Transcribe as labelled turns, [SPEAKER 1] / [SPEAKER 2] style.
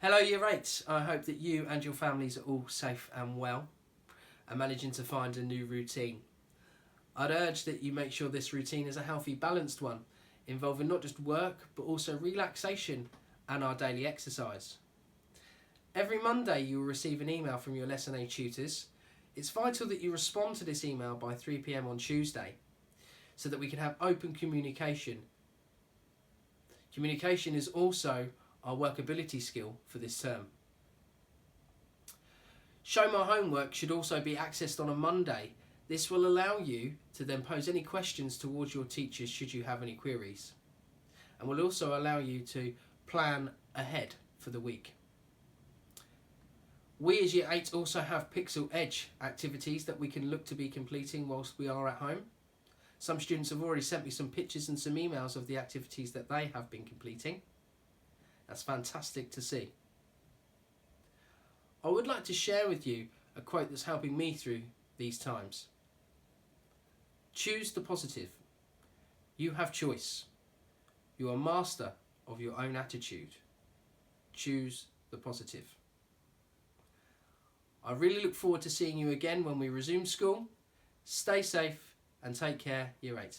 [SPEAKER 1] Hello Year 8, I hope that you and your families are all safe and well and managing to find a new routine. I'd urge that you make sure this routine is a healthy, balanced one, involving not just work but also relaxation and our daily exercise. Every Monday you will receive an email from your Lesson A tutors. It's vital that you respond to this email by 3 p.m. on Tuesday so that we can have open communication. Communication is also our workability skill for this term. Show My Homework should also be accessed on a Monday. This will allow you to then pose any questions towards your teachers should you have any queries, and will also allow you to plan ahead for the week. We as Year 8 also have Pixel Edge activities that we can look to be completing whilst we are at home. Some students have already sent me some pictures and some emails of the activities that they have been completing. That's fantastic to see. I would like to share with you a quote that's helping me through these times. Choose the positive. You have choice. You are master of your own attitude. Choose the positive. I really look forward to seeing you again when we resume school. Stay safe and take care, Year 8.